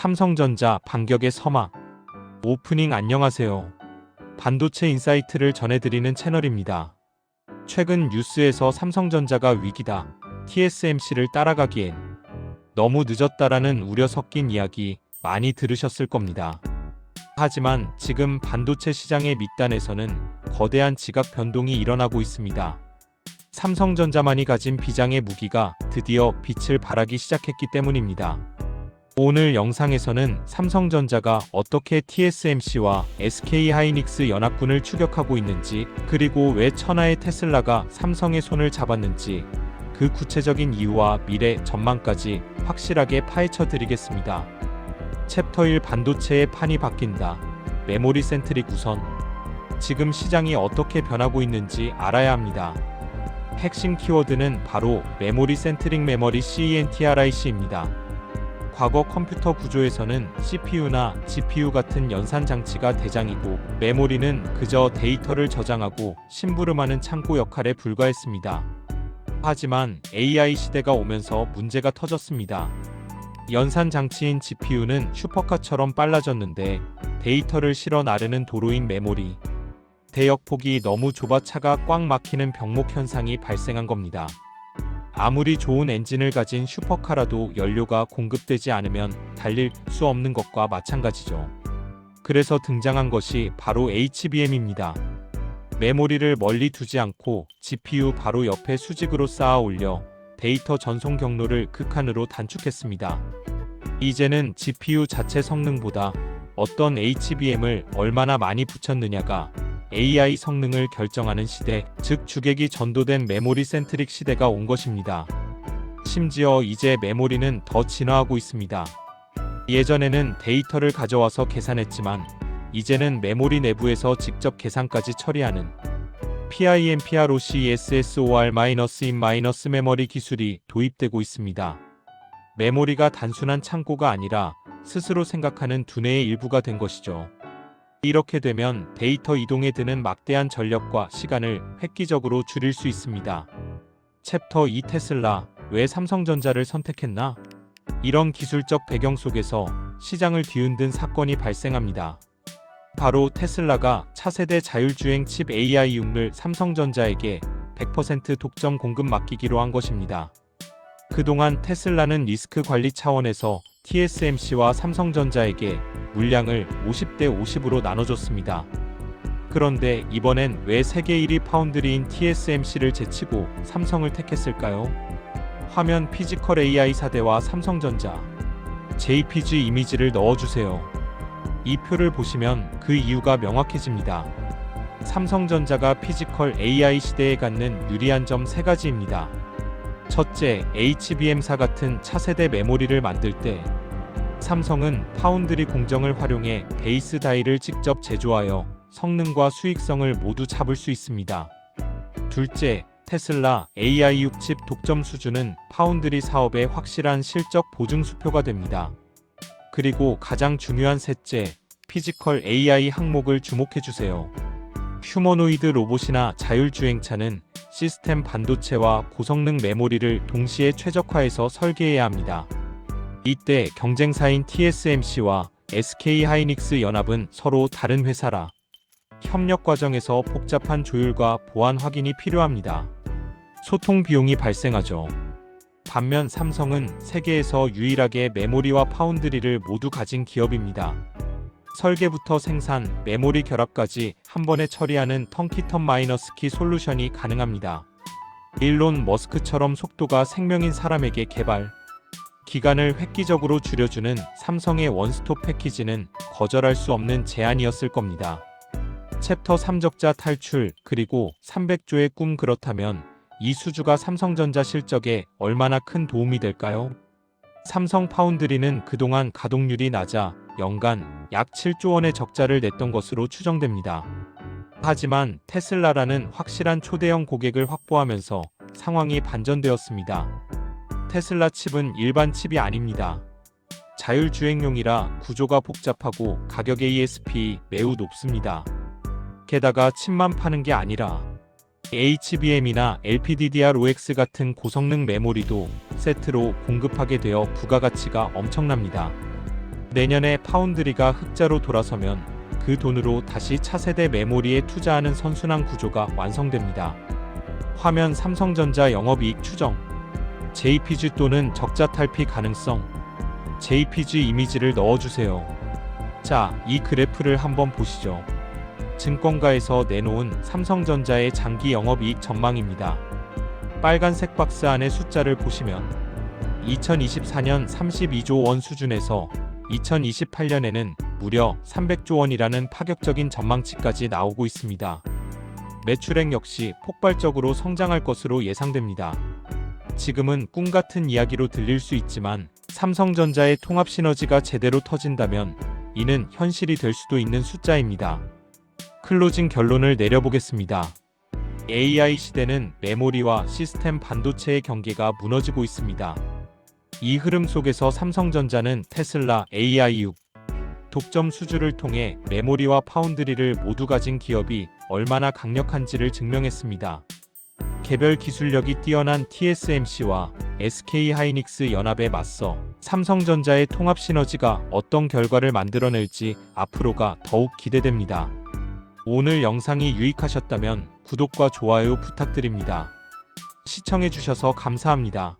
삼성전자 반격의 서막. 오프닝 안녕하세요. 반도체 인사이트를 전해드리는 채널입니다. 최근 뉴스에서 삼성전자가 위기다, TSMC를 따라가기엔 너무 늦었다라는 우려 섞인 이야기 많이 들으셨을 겁니다. 하지만 지금 반도체 시장의 밑단에서는 거대한 지각 변동이 일어나고 있습니다. 삼성전자만이 가진 비장의 무기가 드디어 빛을 발하기 시작했기 때문입니다. 오늘 영상에서는 삼성전자가 어떻게 TSMC와 SK하이닉스 연합군을 추격하고 있는지, 그리고 왜 천하의 테슬라가 삼성의 손을 잡았는지, 그 구체적인 이유와 미래 전망까지 확실하게 파헤쳐 드리겠습니다. 챕터 1 반도체의 판이 바뀐다. 메모리 센트릭. 우선 지금 시장이 어떻게 변하고 있는지 알아야 합니다. 핵심 키워드는 바로 메모리 센트릭 메모리 CENTRIC입니다. 과거 컴퓨터 구조에서는 CPU나 GPU 같은 연산 장치가 대장이고, 메모리는 그저 데이터를 저장하고 심부름하는 창고 역할에 불과했습니다. 하지만 AI 시대가 오면서 문제가 터졌습니다. 연산 장치인 GPU는 슈퍼카처럼 빨라졌는데, 데이터를 실어 나르는 도로인 메모리, 대역폭이 너무 좁아 차가 꽉 막히는 병목 현상이 발생한 겁니다. 아무리 좋은 엔진을 가진 슈퍼카라도 연료가 공급되지 않으면 달릴 수 없는 것과 마찬가지죠. 그래서 등장한 것이 바로 HBM입니다. 메모리를 멀리 두지 않고 GPU 바로 옆에 수직으로 쌓아 올려 데이터 전송 경로를 극한으로 단축했습니다. 이제는 GPU 자체 성능보다 어떤 HBM을 얼마나 많이 붙였느냐가 AI 성능을 결정하는 시대, 즉 주객이 전도된 메모리 센트릭 시대가 온 것입니다. 심지어 이제 메모리는 더 진화하고 있습니다. 예전에는 데이터를 가져와서 계산했지만, 이제는 메모리 내부에서 직접 계산까지 처리하는 PIMPROCESSOR-in- 메모리 기술이 도입되고 있습니다. 메모리가 단순한 창고가 아니라 스스로 생각하는 두뇌의 일부가 된 것이죠. 이렇게 되면 데이터 이동에 드는 막대한 전력과 시간을 획기적으로 줄일 수 있습니다. 챕터 2 테슬라, 왜 삼성전자를 선택했나? 이런 기술적 배경 속에서 시장을 뒤흔든 사건이 발생합니다. 바로 테슬라가 차세대 자율주행 칩 AI6을 삼성전자에게 100% 독점 공급 맡기기로 한 것입니다. 그동안 테슬라는 리스크 관리 차원에서 TSMC와 삼성전자에게 물량을 50대 50으로 나눠줬습니다. 그런데 이번엔 왜 세계 1위 파운드리인 TSMC를 제치고 삼성을 택했을까요? 화면 피지컬 AI 4대와 삼성전자 JPG 이미지를 넣어주세요. 이 표를 보시면 그 이유가 명확해집니다. 삼성전자가 피지컬 AI 시대에 갖는 유리한 점 3가지입니다. 첫째, HBM4 같은 차세대 메모리를 만들 때 삼성은 파운드리 공정을 활용해 베이스 다이를 직접 제조하여 성능과 수익성을 모두 잡을 수 있습니다. 둘째, 테슬라 AI6 칩 독점 수준은 파운드리 사업의 확실한 실적 보증 수표가 됩니다. 그리고 가장 중요한 셋째, 피지컬 AI 항목을 주목해주세요. 휴머노이드 로봇이나 자율주행차는 시스템 반도체와 고성능 메모리를 동시에 최적화해서 설계해야 합니다. 이때 경쟁사인 TSMC와 SK하이닉스 연합은 서로 다른 회사라 협력 과정에서 복잡한 조율과 보안 확인이 필요합니다. 소통 비용이 발생하죠. 반면 삼성은 세계에서 유일하게 메모리와 파운드리를 모두 가진 기업입니다. 설계부터 생산, 메모리 결합까지 한 번에 처리하는 턴키턴 마이너스 키 솔루션이 가능합니다. 일론 머스크처럼 속도가 생명인 사람에게 개발 기간을 획기적으로 줄여주는 삼성의 원스톱 패키지는 거절할 수 없는 제안이었을 겁니다. 챕터 3 적자 탈출, 그리고 300조의 꿈. 그렇다면 이 수주가 삼성전자 실적에 얼마나 큰 도움이 될까요? 삼성 파운드리는 그동안 가동률이 낮아 연간 약 7조 원의 적자를 냈던 것으로 추정됩니다. 하지만 테슬라라는 확실한 초대형 고객을 확보하면서 상황이 반전되었습니다. 테슬라 칩은 일반 칩이 아닙니다. 자율주행용이라 구조가 복잡하고 가격 ASP 매우 높습니다. 게다가 칩만 파는 게 아니라 HBM이나 LPDDR5X 같은 고성능 메모리도 세트로 공급하게 되어 부가가치가 엄청납니다. 내년에 파운드리가 흑자로 돌아서면 그 돈으로 다시 차세대 메모리에 투자하는 선순환 구조가 완성됩니다. 화면 삼성전자 영업이익 추정, JPG 또는 적자 탈피 가능성, JPG 이미지를 넣어주세요. 자, 이 그래프를 한번 보시죠. 증권가에서 내놓은 삼성전자의 장기 영업이익 전망입니다. 빨간색 박스 안의 숫자를 보시면 2024년 32조 원 수준에서 2028년에는 무려 300조 원이라는 파격적인 전망치까지 나오고 있습니다. 매출액 역시 폭발적으로 성장할 것으로 예상됩니다. 지금은 꿈같은 이야기로 들릴 수 있지만 삼성전자의 통합 시너지가 제대로 터진다면 이는 현실이 될 수도 있는 숫자입니다. 클로징 결론을 내려보겠습니다. AI 시대는 메모리와 시스템 반도체의 경계가 무너지고 있습니다. 이 흐름 속에서 삼성전자는 테슬라 AI6 독점 수주를 통해 메모리와 파운드리를 모두 가진 기업이 얼마나 강력한지를 증명했습니다. 개별 기술력이 뛰어난 TSMC와 SK 하이닉스 연합에 맞서 삼성전자의 통합 시너지가 어떤 결과를 만들어낼지 앞으로가 더욱 기대됩니다. 오늘 영상이 유익하셨다면 구독과 좋아요 부탁드립니다. 시청해주셔서 감사합니다.